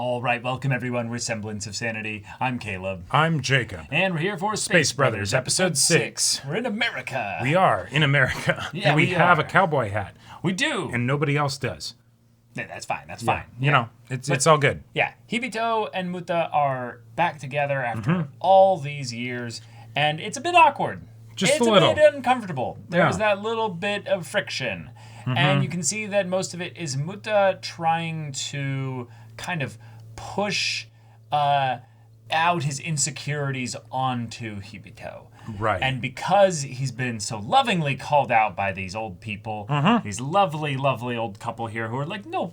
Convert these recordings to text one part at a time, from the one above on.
All right, welcome everyone. We're Semblance of Sanity. I'm Caleb. I'm Jacob. And we're here for Space Brothers, episode 6. We're in America. We are in America. Yeah, and we have are. a cowboy hat. We do. And nobody else does. Yeah, that's fine. That's fine. You know, it's all good. Yeah, Hibito and Muta are back together after all these years, and it's a bit awkward. Just a little. It's a bit uncomfortable. There's Yeah. that little bit of friction. And you can see that most of it is Muta trying to kind of push out his insecurities onto Hibito. Right. And because he's been so lovingly called out by these old people, these lovely, lovely old couple here who are like, no,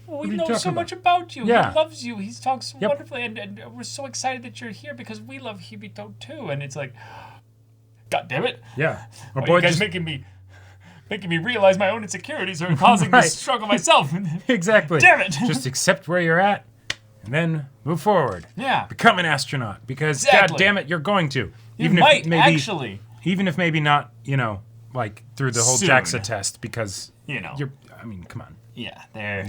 we know so much about you. Yeah. He loves you. He talks wonderfully. And we're so excited that you're here because we love Hibito too. And it's like, God damn it. Yeah. Why are you guys making me realize my own insecurities are causing this struggle myself. Exactly. Damn it. Just accept where you're at and then move forward. Yeah. Become an astronaut because, Exactly. God damn it, you're going to. You might, actually. Even if maybe not, like through the whole Soon. JAXA test because, you're, come on. Yeah, they're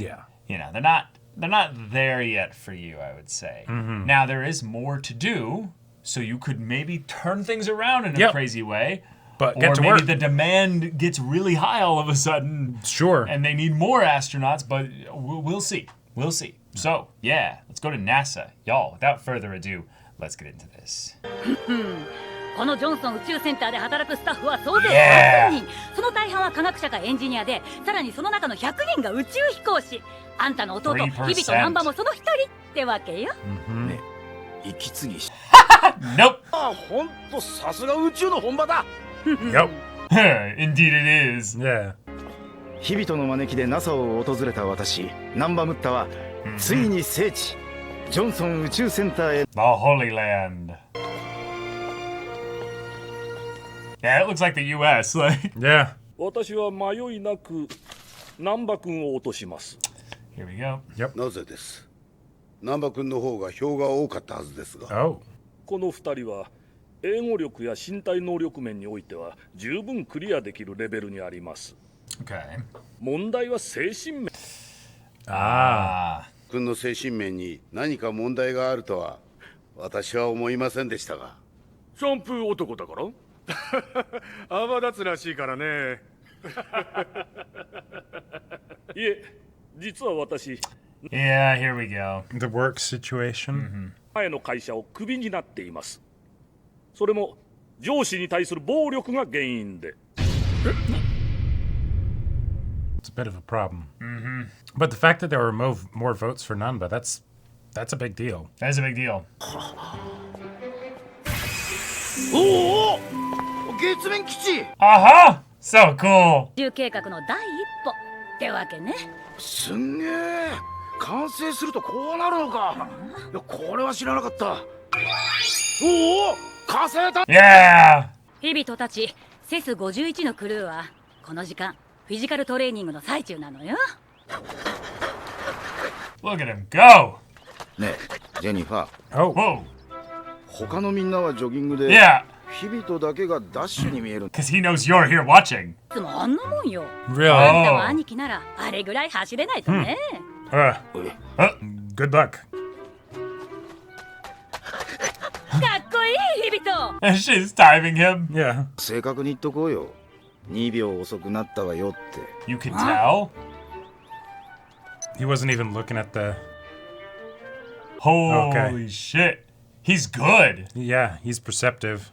not there yet for you, I would say. Now there is more to do, so you could maybe turn things around in a crazy way. But or get to maybe work. the demand gets really high all of a sudden. Sure. And they need more astronauts, but we'll see. We'll see. So, yeah, let's go to NASA. Y'all, without further ado, let's get into this. このジョンソン宇宙センターで働くスタッフは総勢 Yeah. 30人。その大半は科学者かエンジニアで、さらにその中の100人が宇宙飛行士。あんたの弟、 3%. 日々とナンバもその一人ってわけよ。息継ぎし Nope. ほんとさすが宇宙の本場だ Yep. Indeed it is. Yeah. 日々との招きで NASA を訪れた私ナンバムッタはついに聖地ジョンソン宇宙センターへ The Holy Land. Yeah, it looks like the US. Like, Yeah. 私は迷いなく難波君を落とします here we go. なぜです。難波君の方が票が多かったはずですが。Oh. この2人は英語力や身体能力面においては十分クリアできるレベルにあります Okay. 問題は精神面 Ah. 君の精神面に何か問題があるとは私は思いませんでしたが。シャンプー男だから泡立つらしいからねいえ実は私 Yeah, here we go. The work situation. 前の会社をクビになっていますそれも上司に対する暴力が原因で It's a bit of a problem. But the fact that there were more votes for Nanba, that's a big deal. That is a big deal. おお月面基地 Uh-huh! So cool. 宇宙計画の第一歩ってわけね。すんげえ完成するとこうなるのかいやこれは知らなかったおお火星だ Yeah! 日々とたち、セス51のクルーはこの時間フィジカルトレーニングの最中なのよ。 Look at him go! ねえジェニファー Oh. Whoa! 他のみんなはジョギングで Yeah! 日々とだけがダッシュに見える Because he knows you're here watching. いつもあんなもんよ。 Really? あんたは兄貴ならあれぐらい走れないとね。 Good luck. かっこいい日々と。 And she's timing him. Yeah. 正確に言っとこうよ2秒遅くなったわよって You can tell. He wasn't even looking at the... Holy shit. He's good. Yeah, he's perceptive.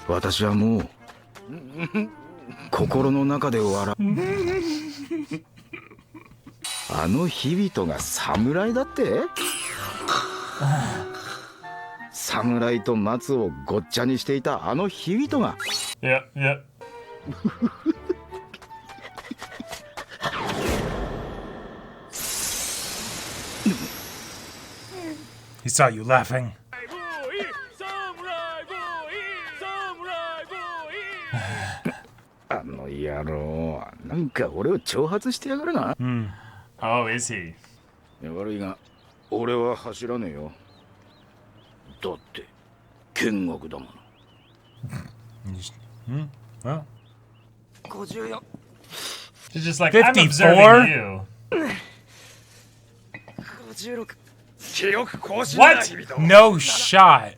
私はもう心の中で笑うあの日々が侍だって侍と松をごっちゃにしていたあの日々が Yep, yep. He saw you laughing. あの野郎なんか俺を挑発してやがるな、Oh, is he? 悪いが俺は走らねえよだって見学だもの Well, 54 She's just like, I'm 54? observing you. 記録更新だ What? 日々と No shot.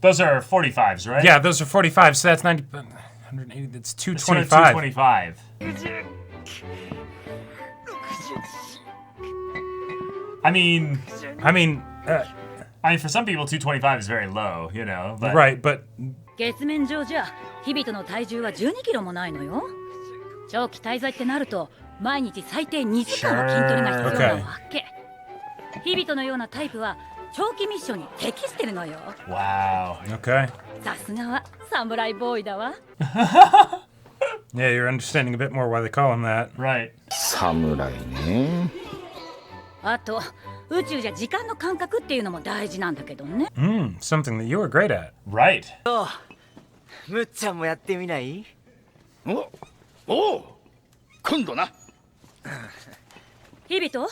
Those are 45s, right? Yeah, those are 45, so that's 90. 180, that's So 225. 225. I mean, I mean, for some people, 225 is very low, you know. But right, but 月面上じゃ日々との体重は12キロもないのよ。長期滞在ってなると毎日最低2時間は筋トレが必要なわけ。日々とのようなタイプは長期ミッションに適してるのよ。 Wow. okay. さすがはサムライボーイだわ。 Yeah, you're understanding a bit more why they call him that. Right. 侍ね。あと宇宙じゃ時間の感覚っていうのも大事なんだけどね。 Something that you were great at. Right. むっちゃんもやってみない？おう今度な。日々と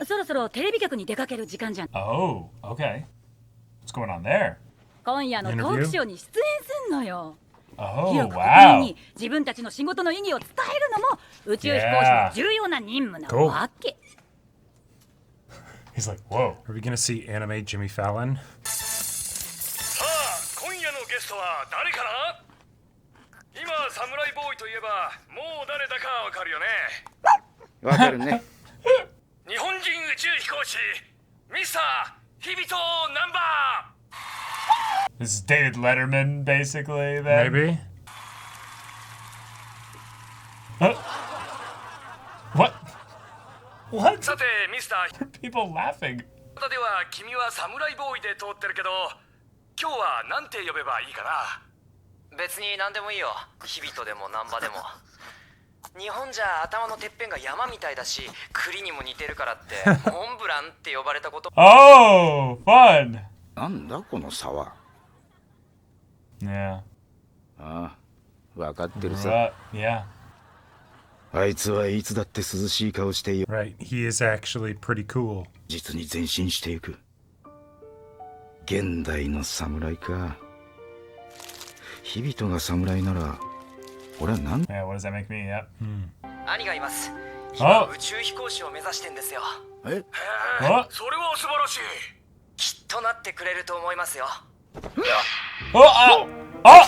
そろそろテレビ局に出かける時間じゃん。 Oh, okay. What's going on there? 今夜のトークショーに出演すんのよ。 Oh, 広く国民 wow. に自分たちの仕事の意義を伝えるのも宇宙飛行士の重要な任務なわけ。 He's like, whoa. Are we gonna see anime Jimmy Fallon? さあ今夜のゲストは誰かな。今サムライボーイといえばもう誰だかわかるよね。わかるね。日本人宇宙飛行士ミスター日々とナンバー。 This is David Letterman, basically. Then. Maybe. What? What? さてミスター People laughing. では君はサムライボーイで通ってるけど今日はなんて呼べばいいかな。別に何でもいいよ。日々とでもナンバでも。日本じゃ頭のてっぺんが山みたいだし、栗にも似てるからってモンブランって呼ばれたこと。Oh, fun. なんだこの差は。 Yeah. ああ、わかってるさ。 Yeah. あいつはいつだって涼しい顔してよ。 Right, he is actually pretty cool. 実に前進していく。現代の侍か。日々とが侍なら、俺は何 Yeah, what does that make me? Yeah. 兄がいます。あ宇宙飛行士を目指してんですよ。え What? それは素晴らしい。きっとなってくれると思いますよ。 Oh, oh!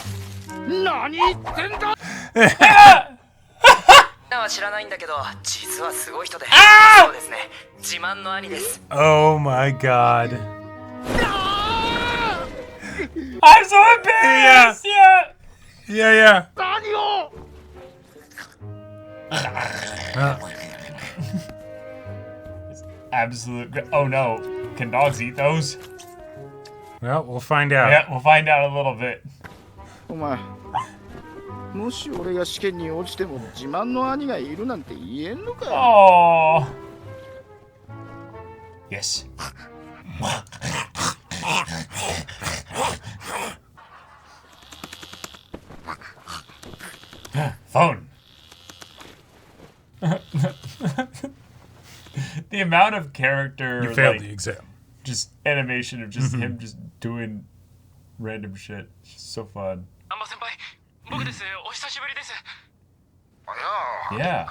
何言ってんだ。みんなは知らないんだけど、実はすごい人で。そうですね。自慢の兄です。 Oh my god. I'm so embarrassed! Yeah. Yeah, yeah. 何を Absolute. Oh no. Can dogs eat those? Well, we'll find out. Yeah, we'll find out a little bit. お前、もし俺が試験に落ちても自慢の兄がいるなんて言えんのか。 Oh. Yes. Phone. The amount of character, You failed like, the exam. just animation of just him just doing random shit. It's just so fun. ナンバ先輩、僕です。お久しぶりです。Yeah.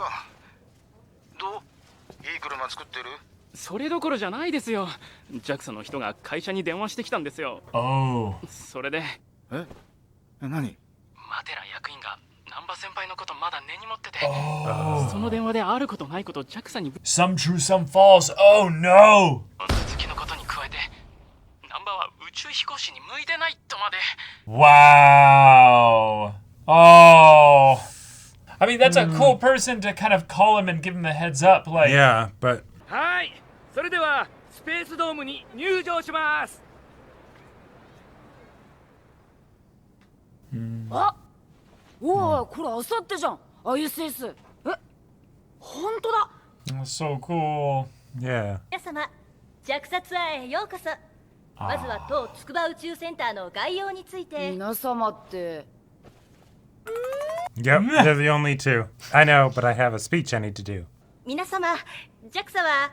どういい車作ってる。それどころじゃないですよ。JAXA の人が会社に電話してきたんですよ。 Oh. それでえ何。マテラ役員が難波先輩のことまだ根に持ってて、 Oh. その電話であることないこと JAXA に Some true, some false. Oh no. 続きのことに加えて、難波は宇宙飛行士に向いてないとまで。 Wow. Oh. I mean, that's a cool person to kind of call him and give him the heads up. Like, Yeah, but はい。それではスペースドームに入場します。あ、おお、これあさってじゃん。ISS。え、本当だ。 that's so cool. yeah. 皆様、JAXA ツアーへようこそ。まずは当筑波宇宙センターの概要について。皆様って。 Yep, they're the only two. I know, but I have a speech I need to do. 皆様、JAXA は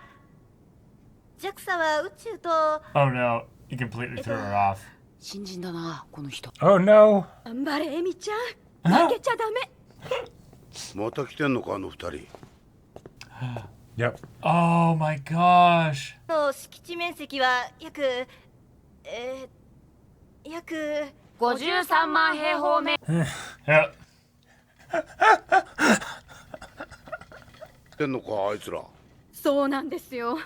宇宙と。 Oh no. He completely threw her off. 新人だな、この人。 Oh no. 頑張れ、エミちゃん。負けちゃダメ。また来てんのかあの二人。Yep. Oh my gosh. の敷地面積は約53万平方メートル。Yep. てんのかあいつら。そうなんですよ。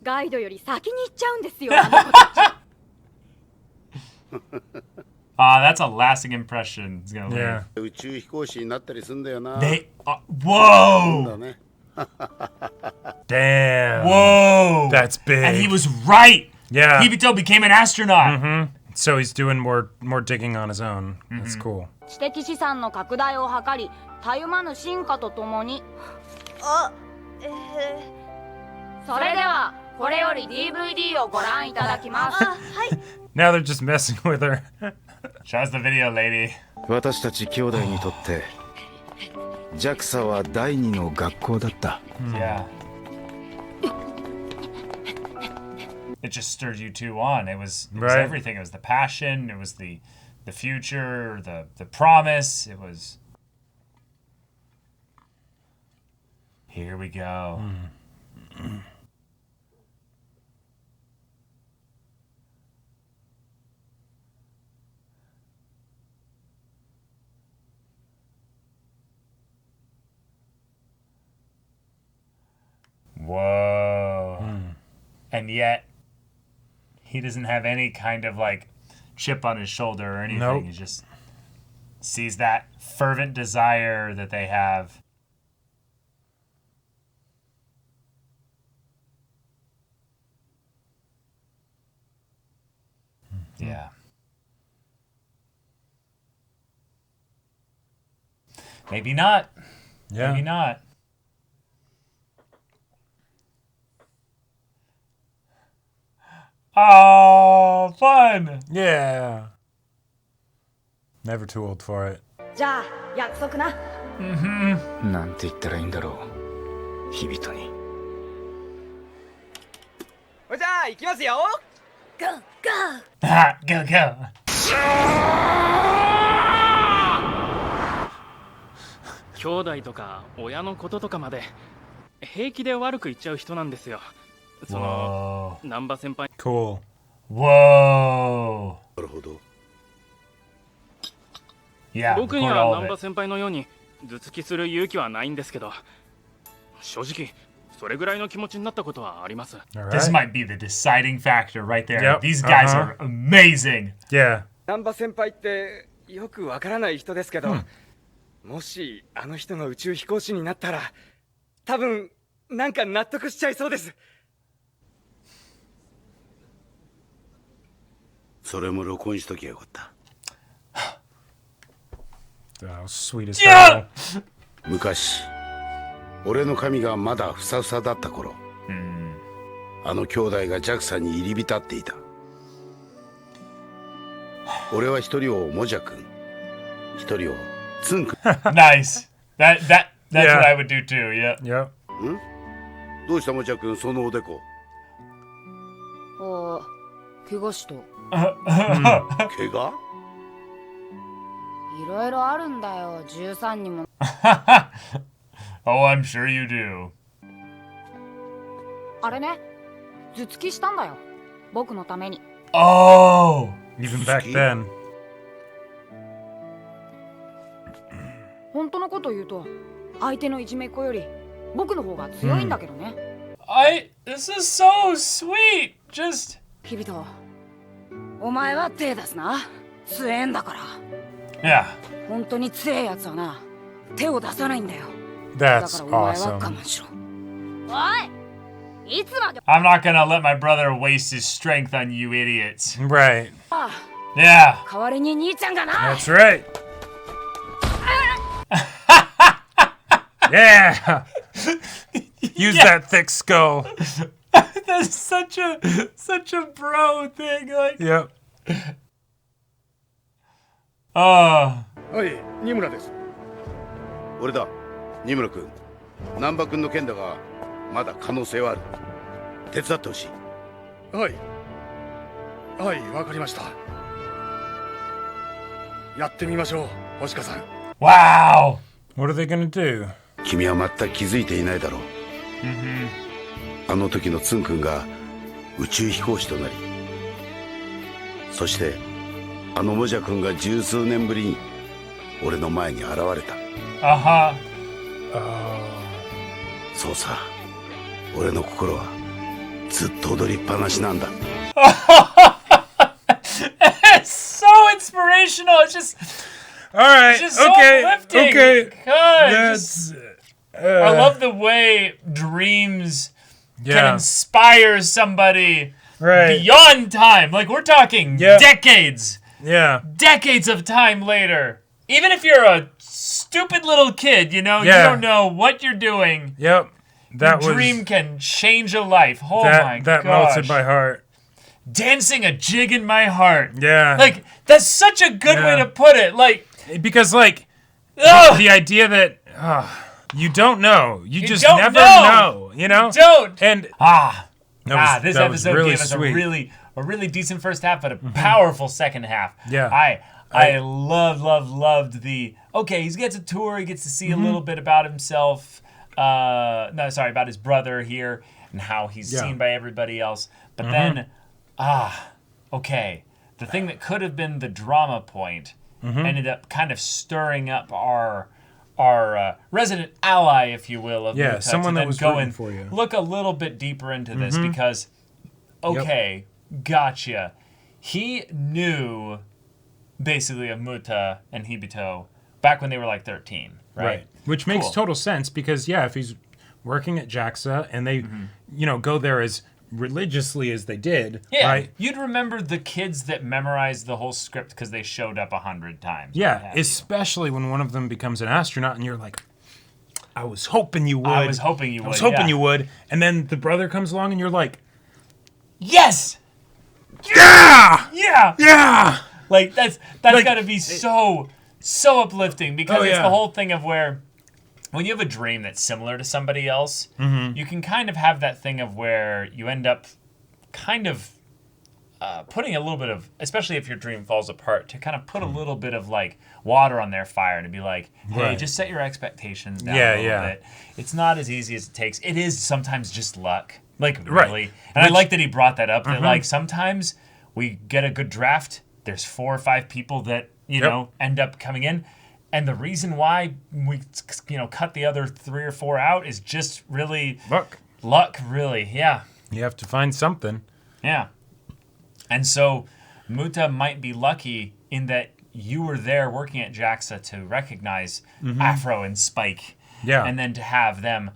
ガイドより先に行っちゃうんですよ。That's a lasting impression. It's gonna leave. Yeah. 宇宙飛行士になったりすんだよな。 They. Whoa. だね。 Damn. Whoa. That's big. And he was right. Yeah. Hibito became an astronaut. So he's doing more digging on his own. That's cool. 知的資産の拡大を図り、たゆまぬ進化とともに。それではこれより DVD をご覧いただきます。Now they're just messing with her. Show us the video, lady. 私たち兄弟にとって JAXA は第二の学校だった。Yeah. It just stirred you two on. It was Right. everything. It was the passion. It was the future. The promise. It was. Here we go. Whoa. And yet, he doesn't have any kind of like chip on his shoulder or anything. Nope. He just sees that fervent desire that they have. Yeah. Maybe not. Yeah. Maybe not. Oh, fun! Yeah. Never too old for it. じゃあ約束な。なんて言ったらいいんだろう。日々とに。じゃあ行きますよ。 Go go。 Go, go. 兄弟とか親のこととかまで平気で悪く言っちゃう人なんですよ。その難波先輩。Cool. Whoa. なるほど。 Yeah, 僕に record は all 難 of 波 it. 先輩のように頭突きする勇気はないんですけど、正直それぐらいの気持ちになったことはあります。All This right. might be the deciding factor right there. Yep. These guys Uh-huh. are amazing. Yeah. 難波先輩ってよくわからない人ですけど、もしあの人の宇宙飛行士になったら多分なんか納得しちゃいそうです。それも録音しときゃよかった。 Oh, sweet as Yeah! hell. 昔俺の髪がまだふさふさだった頃、あの兄弟が JAXA に入り浸っていた。俺は一人をもじゃくん、一人をつんくん。 Nice. That's Yeah. what I would do too. Yeah. Yep. どうしたもじゃくん、そのおでこ。怪我した。怪我？いろいろあるんだよ。13にも。 Oh, I'm sure you do. あれね、頭突きしたんだよ。僕のために。 Oh. Even back then. 本当のこと言うと、相手のいじめっ子より僕の方が強いんだけどね。This is so sweet. Just. 日々と、お前は手出すな。強えんだから。 Yeah. 本当に強えやつはな、手を出さないんだよ。だ That's からお前は我 awesome. 慢しろ。おい、いつまで。 I'm not gonna let my brother waste his strength on you idiots. Right. Yeah. 代わりに兄ちゃんがな。 That's right. Yeah. Use that thick skull. That's such a bro thing. Like. Yep. あはい二村です。俺だ、二村君。難波君の件だがまだ可能性はある。手伝ってほしい。はいはいわかりました。やってみましょう星川さん。 Wow. What are they gonna do? 君は全く気づいていないだろう。あの時のツン君が宇宙飛行士となり、そしてあのモジャ君が十数年ぶりに俺の前に現れた。そうさ、俺の心はずっと踊りっぱなしなんだ。It's so inspirational. It's just All right. just so Okay. uplifting. Okay. God, That's. I love the way dreams can Yeah. inspire somebody Right. beyond time. Like, we're talking Yeah. decades. Yeah. Decades of time later. Even if you're a stupid little kid, you know, you Yeah. don't know what you're doing. Yep. That The dream can change a life. Oh my that gosh. melted my heart. Dancing a jig in my heart. Yeah. Like, that's such a good way Yeah. to put it. Like, Because like ugh, the idea that you don't know, you just don't never know. you know. don't. And This that was episode really gave us sweet. a really decent first half, but a powerful second half. Yeah. I loved the, okay, he gets a tour, he gets to see a little bit about himself, about his brother here, and how he's seen by everybody else. But then, okay, the thing that could have been the drama point ended up kind of stirring up our resident ally, if you will, of Muta, someone to that then was go rooting and for you. look a little bit deeper into this, because, okay, gotcha. He knew basically of Muta and Hibito back when they were like 13, right? Which makes Cool. total sense because if he's working at JAXA and they, go there as religiously as they did, Yeah, right? you'd remember the kids that memorized the whole script because they showed up 100 times. Yeah, especially when one of them becomes an astronaut and you're like, I was hoping you would. I was hoping you would. I was hoping you would. And then the brother comes along and you're like, yes! yeah! Yeah! Yeah! Like, that's Like, got to be so uplifting because it's the whole thing of where when you have a dream that's similar to somebody else, you can kind of have that thing of where you end up kind of putting a little bit of, especially if your dream falls apart, to kind of put a little bit of like water on their fire to be like, hey, just set your expectations down a little bit. It's not as easy as it takes. It is sometimes just luck. Like, really. And I like that he brought that up, that like sometimes we get a good draft, there's 4 or 5 people that, you know, end up coming in. And the reason why we, cut the other 3 or 4 out is just really luck, really. Yeah. You have to find something. Yeah. And so Muta might be lucky in that you were there working at JAXA to recognize Afro and Spike. Yeah. And then to have them,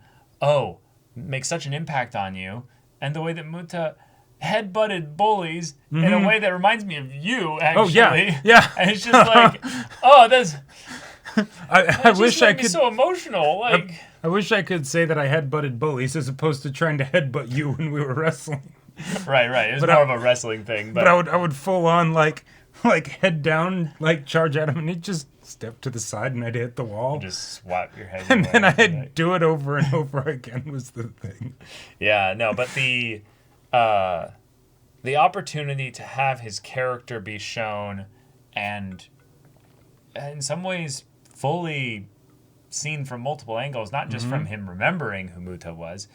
make such an impact on you. And the way that Muta headbutted bullies in a way that reminds me of you, actually. Oh, yeah. Yeah. And it's just like, that's... I wish I made me could. so emotional. Like, I wish I could say that I headbutted bullies as opposed to trying to headbutt you when we were wrestling. right. It was more of a wrestling thing, but I would full on like head down, like charge at him, and he'd just step to the side, and I'd hit the wall, just swap your head, and then I'd do it over and over again. Was the thing? Yeah, no, but the opportunity to have his character be shown, and in some ways fully seen from multiple angles, not just from him remembering who Muta was,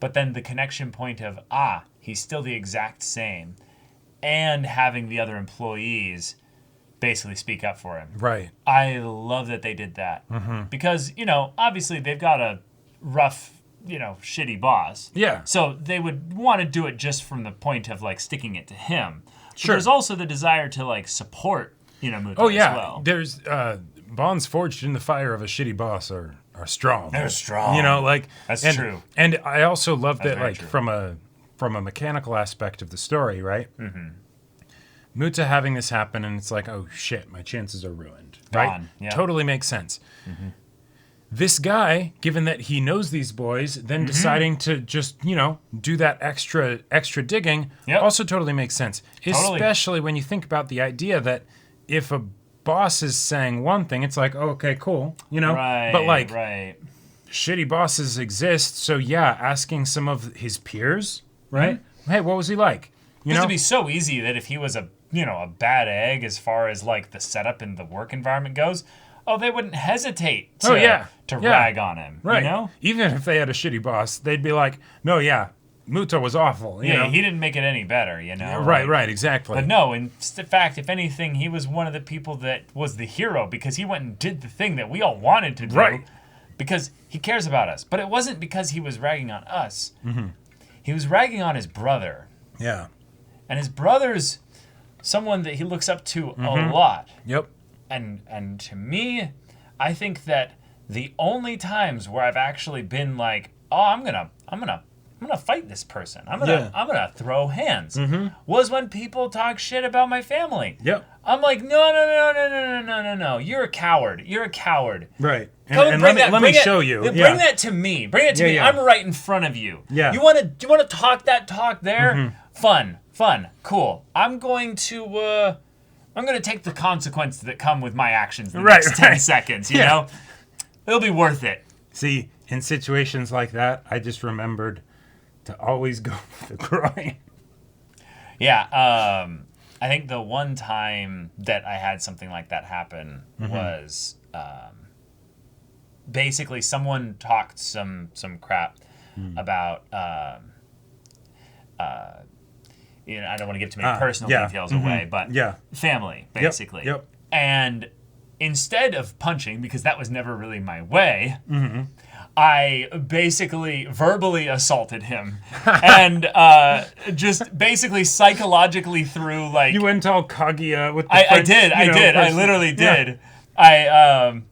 but then the connection point of, he's still the exact same, and having the other employees basically speak up for him. Right. I love that they did that. Because, obviously they've got a rough, shitty boss. Yeah. So they would want to do it just from the point of, like, sticking it to him. But Sure. there's also the desire to, like, support, Muta Oh, yeah. as well. There's bonds forged in the fire of a shitty boss are strong. They're strong. That's true. And I also love That's that, very like, true. from a mechanical aspect of the story, right? Muta having this happen, and it's like, oh shit, my chances are ruined. Right? Gone, yeah. Totally makes sense. This guy, given that he knows these boys, then deciding to just, do that extra digging, also totally makes sense. Totally. Especially when you think about the idea that if a boss is saying one thing, it's like, oh, okay, cool, Right, but like, right. shitty bosses exist, so asking some of his peers, right? Hey, what was he like? Because it'd be so easy that if he was a bad egg as far as like the setup and the work environment goes, they wouldn't hesitate to rag on him. Right. You know? Even if they had a shitty boss, they'd be like, no, yeah, Muta was awful. You know? He didn't make it any better, you know? Right, exactly. But no, in fact, if anything, he was one of the people that was the hero because he went and did the thing that we all wanted to do. Right. Because he cares about us. But it wasn't because he was ragging on us. He was ragging on his brother. Yeah. And his brother's someone that he looks up to a lot. Yep. And to me, I think that the only times where I've actually been like, oh, I'm gonna fight this person. I'm gonna throw hands. Was when people talk shit about my family. Yep. I'm like, no. You're a coward. You're a coward. Right. And let me show you. Bring that to me. Bring it to me. I'm right in front of you. Yeah. You wanna talk that talk there? Fun. Cool. I'm going to take the consequences that come with my actions in the next 10 seconds, you know? It'll be worth it. See, in situations like that, I just remembered to always go for the groin. Yeah, I think the one time that I had something like that happen was basically someone talked some crap about you know, I don't want to give too many personal details away, but family, basically. Yep. And instead of punching, because that was never really my way, I basically verbally assaulted him and just basically psychologically through like... You went all Kaguya with the I did. I literally did. I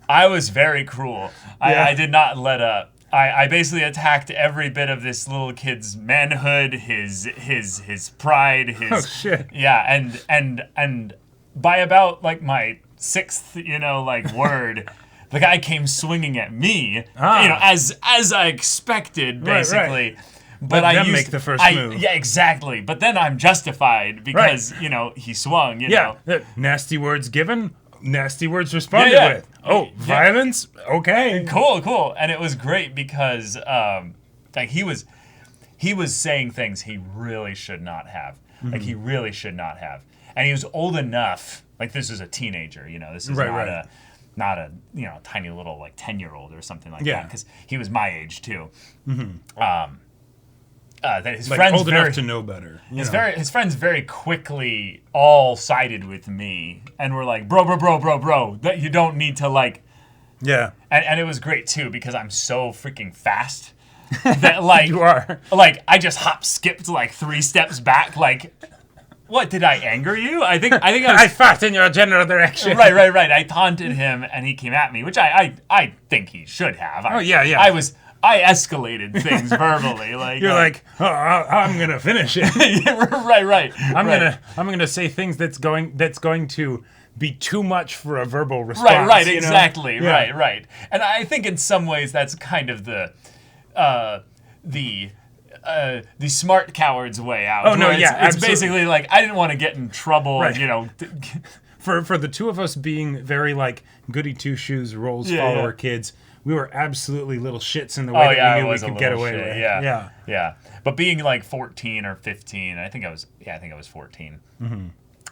was very cruel. I did not let up. I basically attacked every bit of this little kid's manhood, his pride, his... Oh, shit. Yeah, and by about, like, my sixth, you know, like, word... The guy came swinging at me, you know, as I expected, basically. Right. But Let them make the first move. Yeah, exactly. But then I'm justified because, you know, he swung, you know. Nasty words given, nasty words responded with. Oh, violence? Okay. Cool. And it was great because like he was saying things he really should not have. Like he really should not have. And he was old enough, like this is a teenager, you know, this is not a you know, tiny little like 10-year-old or something like that, because he was my age too. That his like friends old enough to know better. His friends very quickly all sided with me and were like, bro, that you don't need to like. Yeah. And it was great too because I'm so freaking fast that like you are. Like I just skipped like 3 steps back like. What, did I anger you? I think I was... I fought in your general direction. Right. I taunted him and he came at me, which I think he should have. I escalated things verbally. Like you're like, I'm gonna finish it. right. I'm gonna say things that's going to be too much for a verbal response. Right, exactly. Right. And I think in some ways that's kind of the smart coward's way out. Oh no, it's basically like I didn't want to get in trouble, you know. For the two of us being very like goody two shoes rules follower kids, we were absolutely little shits in the way that we knew we could get away with. Yeah. But being like 14 or 15, I think I was 14.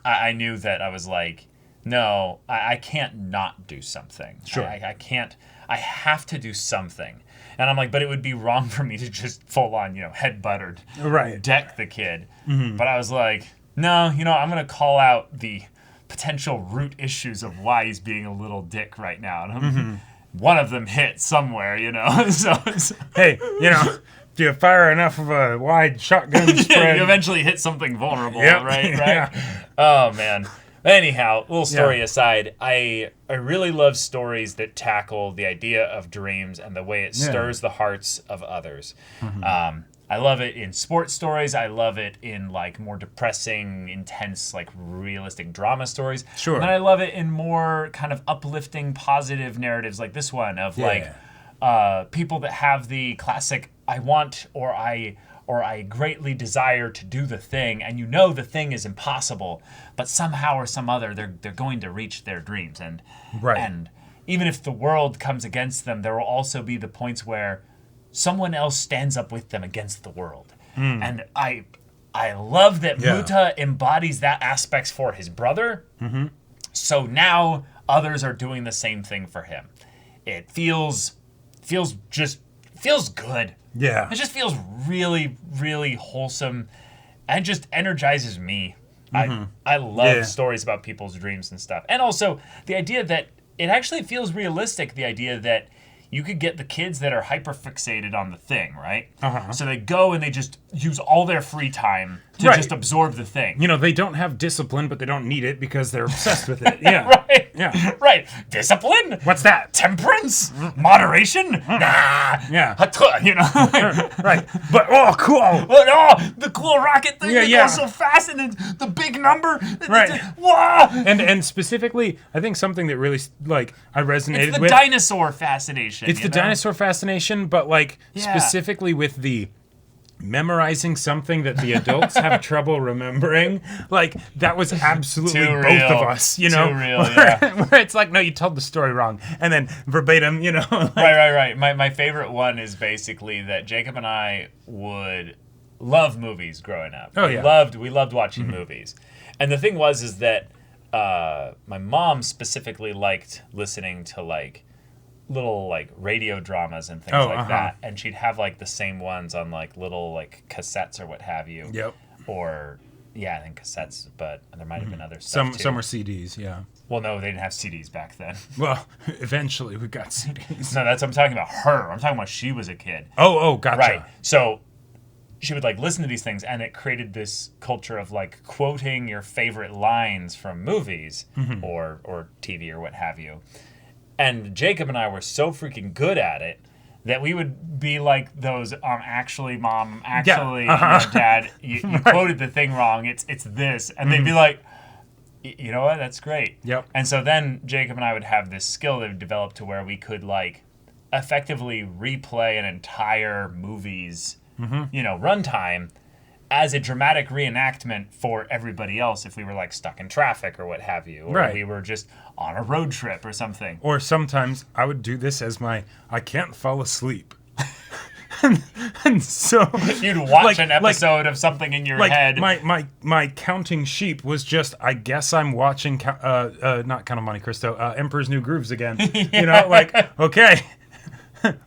I knew that I was like, no, I can't not do something. Sure. I can't. I have to do something. And I'm like, but it would be wrong for me to just full on, you know, headbutt or deck the kid. But I was like, no, you know, I'm going to call out the potential root issues of why he's being a little dick right now. And one of them hit somewhere, you know. so hey, you know, if you fire enough of a wide shotgun spread, you eventually hit something vulnerable, right? Yeah. Oh, man. Anyhow, little story aside, I really love stories that tackle the idea of dreams and the way it stirs the hearts of others. I love it in sports stories. I love it in like more depressing, intense, like realistic drama stories. Sure. And I love it in more kind of uplifting, positive narratives like this one of like people that have the classic I want or I greatly desire to do the thing, and you know the thing is impossible, but somehow or some other they're going to reach their dreams. And even if the world comes against them, there will also be the points where someone else stands up with them against the world. And I love that Muta embodies that aspect for his brother. So now others are doing the same thing for him. It feels good. Yeah. It just feels really, really wholesome and just energizes me. I love stories about people's dreams and stuff. And also the idea that it actually feels realistic, the idea that you could get the kids that are hyper-fixated on the thing, right? So they go and they just use all their free time to just absorb the thing. You know, they don't have discipline, but they don't need it because they're obsessed with it. Yeah. Right. Yeah. Right. Discipline? What's that? Temperance? Moderation? Nah. Yeah. You know? Right. But, oh, cool. But, oh, the cool rocket thing that Yeah. goes so fast and then the big number. Right. Wow. And specifically, I think something that really, like, I resonated It's the with... dinosaur fascination. It's the dinosaur fascination, but, like, Yeah. specifically with the memorizing something that the adults have trouble remembering. Like, that was absolutely Too both real. of us, you know? Too real, yeah. Where it's like, no, you told the story wrong. And then verbatim, you know? Like, Right. My favorite one is basically that Jacob and I would love movies growing up. Oh, yeah. We loved watching movies. And the thing is that my mom specifically liked listening to, like, little, like, radio dramas and things like that. And she'd have, like, the same ones on, like, little, like, cassettes or what have you. Yep. Or, yeah, I think cassettes, but there might have been other stuff, too. Some were CDs, yeah. Well, no, they didn't have CDs back then. Well, eventually we got CDs. No, I'm talking about her. I'm talking about she was a kid. Oh, gotcha. Right. So she would, like, listen to these things, and it created this culture of, like, quoting your favorite lines from movies or TV or what have you. And Jacob and I were so freaking good at it that we would be like those, actually, Mom, actually, you know, Dad, you quoted the thing wrong. It's this. And they'd be like, you know what? That's great. Yep. And so then Jacob and I would have this skill that developed to where we could, like, effectively replay an entire movie's, you know, runtime as a dramatic reenactment for everybody else if we were, like, stuck in traffic or what have you. Or we were just on a road trip or something. Or sometimes I would do this as I can't fall asleep. and so you'd watch an episode of something in your head. My counting sheep was just, I guess I'm watching, not Count of Monte Cristo, Emperor's New Grooves again. You know, like, okay.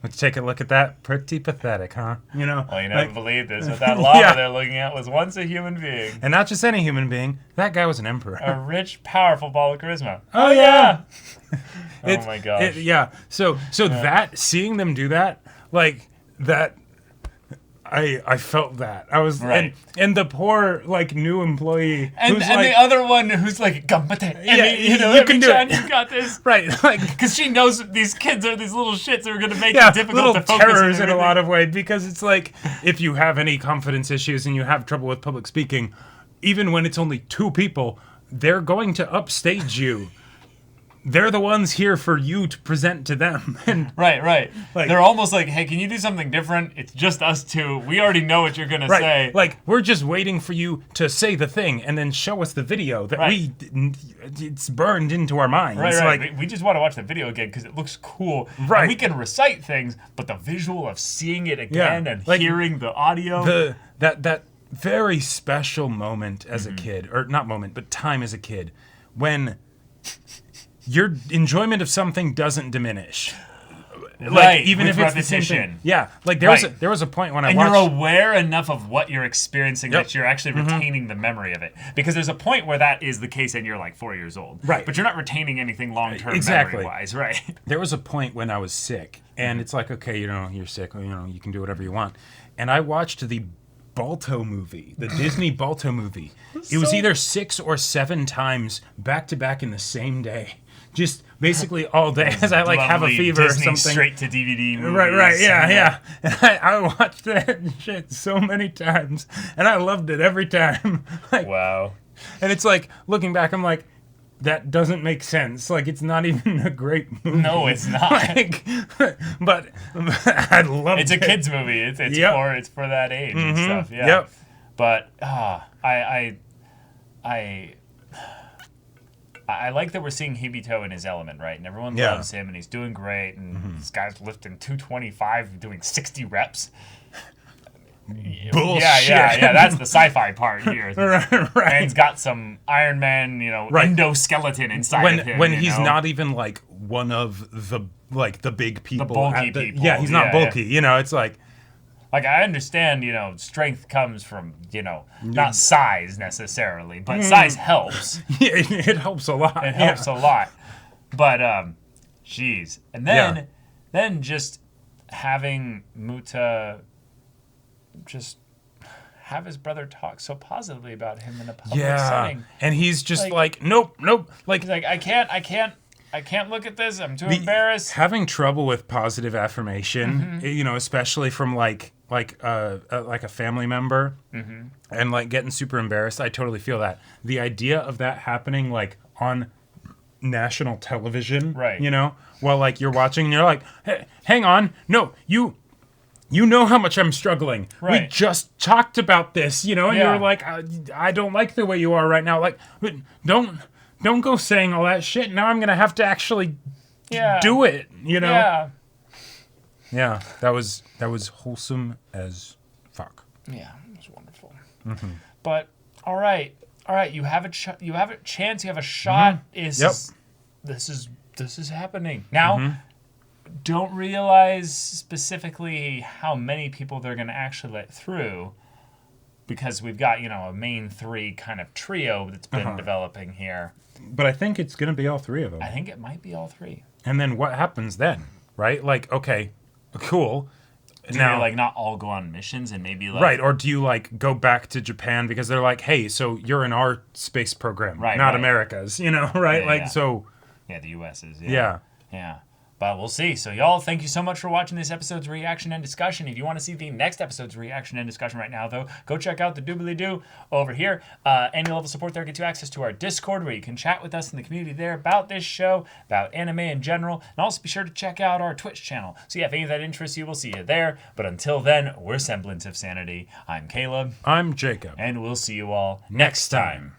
Let's take a look at that. Pretty pathetic, huh? You know? Well, you never believed this. What that llama they're looking at was once a human being. And not just any human being. That guy was an emperor. A rich, powerful ball of charisma. Oh, yeah. Oh, my gosh. Yeah. So that, seeing them do that, like, that... I felt that. I was and the poor, like, new employee and the other one who's like, "Gambate." You know, you can do it. You got this. Right. Like, because she knows these kids are these little shits who are going to make it difficult to focus. Terrors in a lot of ways, because it's like, if you have any confidence issues and you have trouble with public speaking, even when it's only 2 people, they're going to upstage you. They're the ones here for you to present to them. And right. Like, they're almost like, hey, can you do something different? It's just us 2. We already know what you're going to say. Like, we're just waiting for you to say the thing and then show us the video that it's burned into our minds. Right. Like, we just want to watch the video again because it looks cool. Right. And we can recite things, but the visual of seeing it again and like, hearing the audio. That very special moment as a kid, or not moment, but time as a kid, when... your enjoyment of something doesn't diminish. Like, even if it's the same thing. Yeah, like there was a point when I watched... And you're aware enough of what you're experiencing that you're actually retaining the memory of it. Because there's a point where that is the case and you're like 4 years old. Right. But you're not retaining anything long-term memory-wise, right? There was a point when I was sick, and it's like, okay, you know, you're sick, you know, you can do whatever you want. And I watched the Balto movie, the Disney Balto movie. It was either 6 or 7 times back-to-back in the same day. Just basically all day, as I like have a fever Disney or something. Straight to DVD movies. Right, yeah. And I watched that shit so many times, and I loved it every time. Like, wow. And it's like, looking back, I'm like, that doesn't make sense. Like, it's not even a great movie. No, it's not. Like, but I loved it. It's a kid's movie. It's for that age and stuff. Yeah. Yep. But I like that we're seeing Hibito in his element, right? And everyone loves him, and he's doing great. And this guy's lifting 225, doing 60 reps. bullshit. Yeah. That's the sci-fi part here. Right. Man's got some Iron Man, endoskeleton inside of him. When he's not even like one of the big people. The bulky people. Yeah, he's not bulky. Yeah. It's like. Like, I understand, strength comes from, not size necessarily, but size helps. Yeah, it helps a lot. It helps a lot. But, geez. And then just having Muta just have his brother talk so positively about him in a public setting. And he's just like nope. Like, he's like, I can't look at this. I'm too embarrassed. Having trouble with positive affirmation, especially from like a family member, and like getting super embarrassed. I totally feel that. The idea of that happening like on national television, right? While like you're watching, and you're like, hey, hang on, no, you know how much I'm struggling. Right. We just talked about this, and you're like, I don't like the way you are right now. Like, don't go saying all that shit. Now I'm gonna have to actually do it. Yeah. Yeah, that was wholesome as fuck. Yeah, it was wonderful. But all right, you have a chance. You have a shot. This is happening now. Don't realize specifically how many people they're going to actually let through, because we've got a main three kind of trio that's been developing here. But I think it's going to be all three of them. I think it might be all three. And then what happens then, right? Like, okay, cool. Do they like not all go on missions and maybe like right? Or do you like go back to Japan because they're like, hey, so you're in our space program, not America's, right? Yeah. So yeah, the U.S.'s. Yeah. But we'll see. So y'all, thank you so much for watching this episode's reaction and discussion. If you want to see the next episode's reaction and discussion right now, though, go check out the doobly-doo over here. Any level support there gets you access to our Discord, where you can chat with us in the community there about this show, about anime in general, and also be sure to check out our Twitch channel. So yeah, if any of that interests you, we'll see you there. But until then, we're Semblance of Sanity. I'm Caleb. I'm Jacob. And we'll see you all next time.